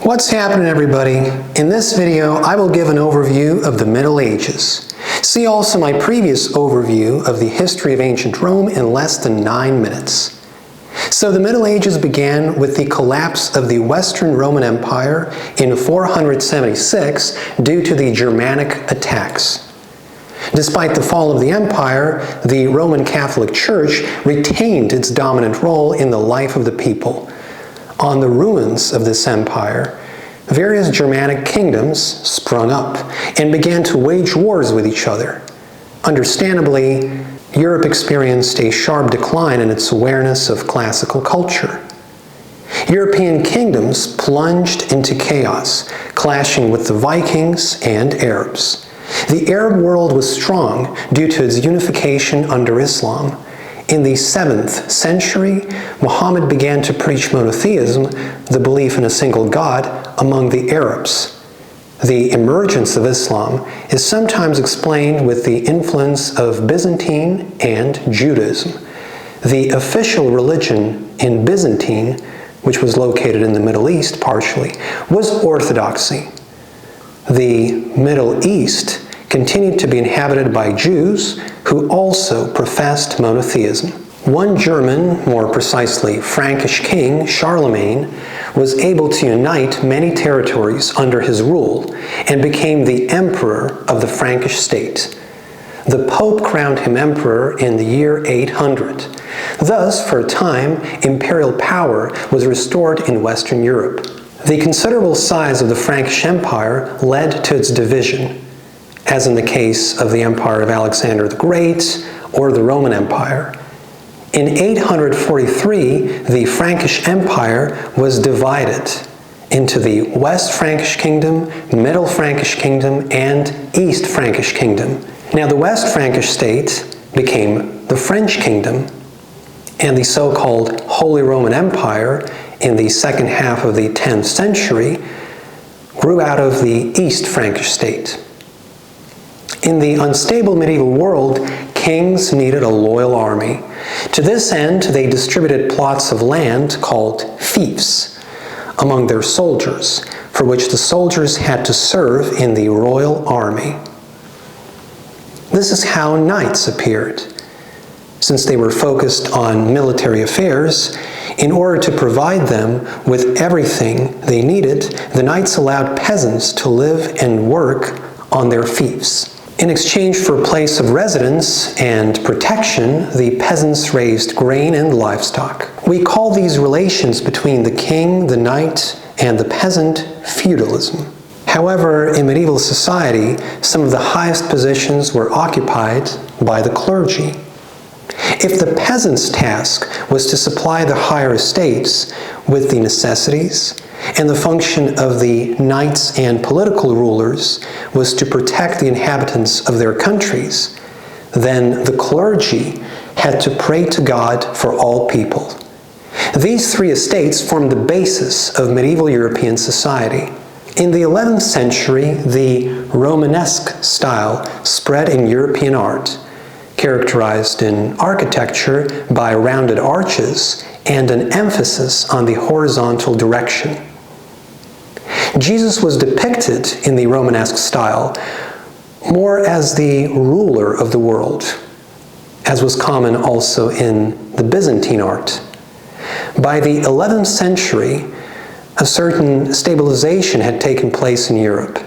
What's happening, everybody? In this video, I will give an overview of the Middle Ages. See also my previous overview of the history of ancient Rome in less than 9 minutes. So the Middle Ages began with the collapse of the Western Roman Empire in 476 due to the Germanic attacks. Despite the fall of the empire, the Roman Catholic Church retained its dominant role in the life of the people. On the ruins of this empire, various Germanic kingdoms sprung up and began to wage wars with each other. Understandably, Europe experienced a sharp decline in its awareness of classical culture. European kingdoms plunged into chaos, clashing with the Vikings and Arabs. The Arab world was strong due to its unification under Islam. In the 7th century, Muhammad began to preach monotheism, the belief in a single God, among the Arabs. The emergence of Islam is sometimes explained with the influence of Byzantine and Judaism. The official religion in Byzantine, which was located in the Middle East partially, was Orthodoxy. The Middle East continued to be inhabited by Jews who also professed monotheism. One German, more precisely Frankish king, Charlemagne, was able to unite many territories under his rule and became the emperor of the Frankish state. The Pope crowned him emperor in the year 800. Thus, for a time, imperial power was restored in Western Europe. The considerable size of the Frankish Empire led to its division, as in the case of the Empire of Alexander the Great or the Roman Empire. In 843, the Frankish Empire was divided into the West Frankish Kingdom, Middle Frankish Kingdom, and East Frankish Kingdom. Now, the West Frankish state became the French Kingdom, and the so-called Holy Roman Empire in the second half of the 10th century grew out of the East Frankish state. In the unstable medieval world, kings needed a loyal army. To this end, they distributed plots of land called fiefs among their soldiers, for which the soldiers had to serve in the royal army. This is how knights appeared. Since they were focused on military affairs, in order to provide them with everything they needed, the knights allowed peasants to live and work on their fiefs. In exchange for a place of residence and protection, the peasants raised grain and livestock. We call these relations between the king, the knight, and the peasant feudalism. However, in medieval society, some of the highest positions were occupied by the clergy. If the peasant's task was to supply the higher estates with the necessities, and the function of the knights and political rulers was to protect the inhabitants of their countries, then the clergy had to pray to God for all people. These three estates formed the basis of medieval European society. In the 11th century, the Romanesque style spread in European art, characterized in architecture by rounded arches and an emphasis on the horizontal direction. Jesus was depicted in the Romanesque style more as the ruler of the world, as was common also in the Byzantine art. By the 11th century, a certain stabilization had taken place in Europe.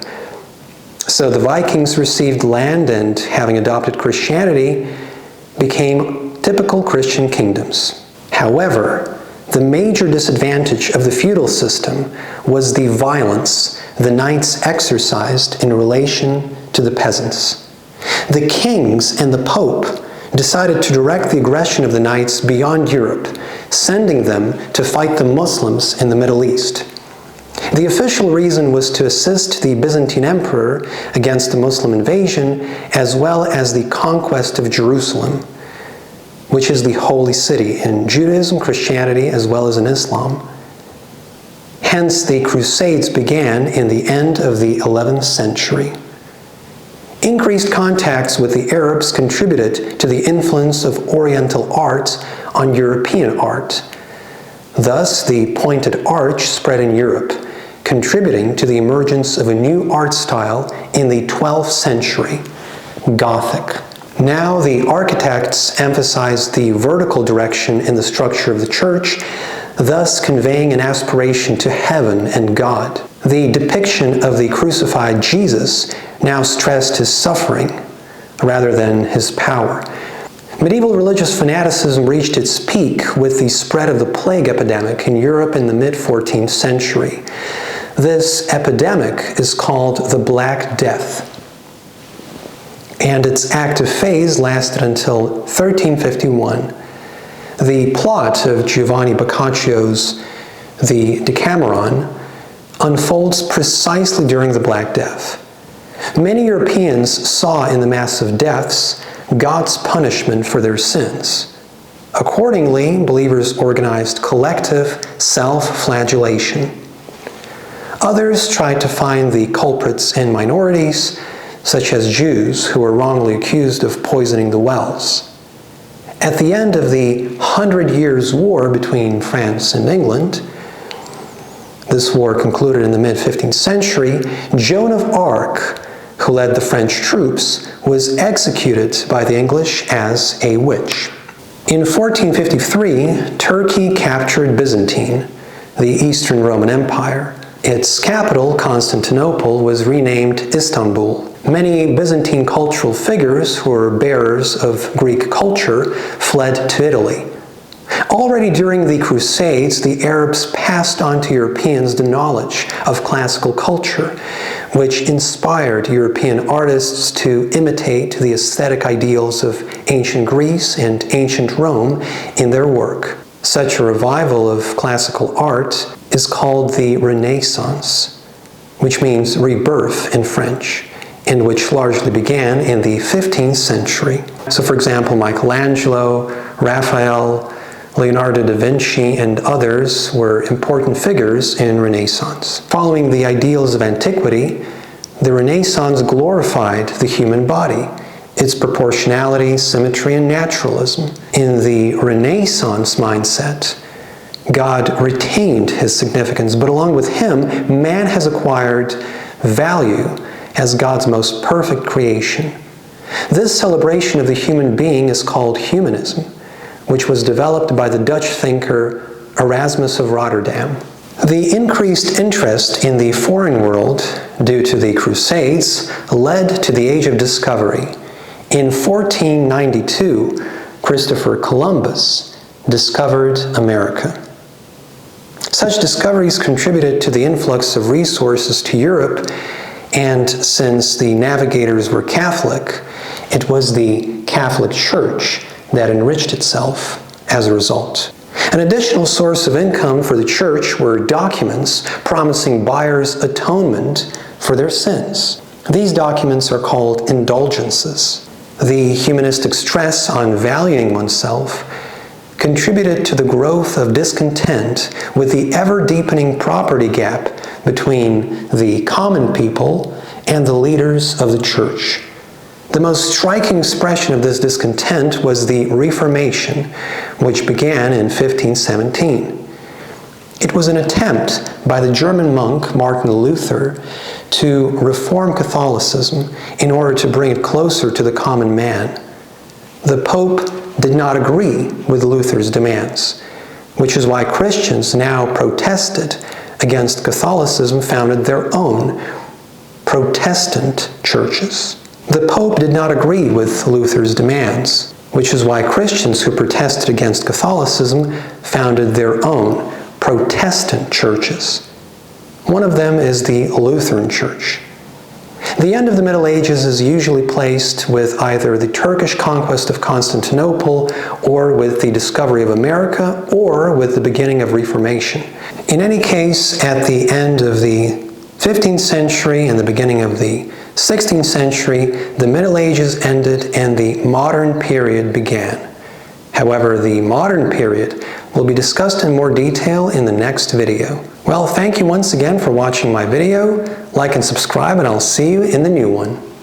So the Vikings received land and, having adopted Christianity, became typical Christian kingdoms. However, the major disadvantage of the feudal system was the violence the knights exercised in relation to the peasants. The kings and the Pope decided to direct the aggression of the knights beyond Europe, sending them to fight the Muslims in the Middle East. The official reason was to assist the Byzantine emperor against the Muslim invasion, as well as the conquest of Jerusalem, which is the holy city in Judaism, Christianity, as well as in Islam. Hence, the Crusades began in the end of the 11th century. Increased contacts with the Arabs contributed to the influence of Oriental art on European art. Thus, the pointed arch spread in Europe, contributing to the emergence of a new art style in the 12th century, Gothic. Now the architects emphasized the vertical direction in the structure of the church, thus conveying an aspiration to heaven and God. The depiction of the crucified Jesus now stressed his suffering rather than his power. Medieval religious fanaticism reached its peak with the spread of the plague epidemic in Europe in the mid-14th century. This epidemic is called the Black Death, and its active phase lasted until 1351. The plot of Giovanni Boccaccio's The Decameron unfolds precisely during the Black Death. Many Europeans saw in the massive deaths God's punishment for their sins. Accordingly, believers organized collective self-flagellation. Others tried to find the culprits in minorities, such as Jews who were wrongly accused of poisoning the wells. At the end of the 100 Years' War between France and England, this war concluded in the mid-15th century, Joan of Arc, who led the French troops, was executed by the English as a witch. In 1453, Turkey captured Byzantine, the Eastern Roman Empire. Its capital, Constantinople, was renamed Istanbul. Many Byzantine cultural figures who were bearers of Greek culture fled to Italy. Already during the Crusades, the Arabs passed on to Europeans the knowledge of classical culture, which inspired European artists to imitate the aesthetic ideals of ancient Greece and ancient Rome in their work. Such a revival of classical art is called the Renaissance, which means rebirth in French, and which largely began in the 15th century. So for example, Michelangelo, Raphael, Leonardo da Vinci, and others were important figures in Renaissance. Following the ideals of antiquity, the Renaissance glorified the human body, its proportionality, symmetry, and naturalism. In the Renaissance mindset, God retained his significance, but along with him, man has acquired value as God's most perfect creation. This celebration of the human being is called Humanism, which was developed by the Dutch thinker Erasmus of Rotterdam. The increased interest in the foreign world due to the Crusades led to the Age of Discovery. In 1492, Christopher Columbus discovered America. Such discoveries contributed to the influx of resources to Europe, and since the navigators were Catholic, it was the Catholic Church that enriched itself as a result. An additional source of income for the church were documents promising buyers atonement for their sins. These documents are called Indulgences. The humanistic stress on valuing oneself contributed to the growth of discontent with the ever-deepening property gap between the common people and the leaders of the church. The most striking expression of this discontent was the Reformation, which began in 1517. It was an attempt by the German monk Martin Luther to reform Catholicism in order to bring it closer to the common man. The Pope did not agree with Luther's demands, which is why Christians now protested against Catholicism, founded their own Protestant churches. The Pope did not agree with Luther's demands, which is why Christians who protested against Catholicism founded their own Protestant churches. One of them is the Lutheran Church. The end of the Middle Ages is usually placed with either the Turkish conquest of Constantinople, or with the discovery of America, or with the beginning of Reformation. In any case, at the end of the 15th century and the beginning of the 16th century, the Middle Ages ended and the modern period began. However, the modern period will be discussed in more detail in the next video. Well, thank you once again for watching my video. Like and subscribe, and I'll see you in the new one.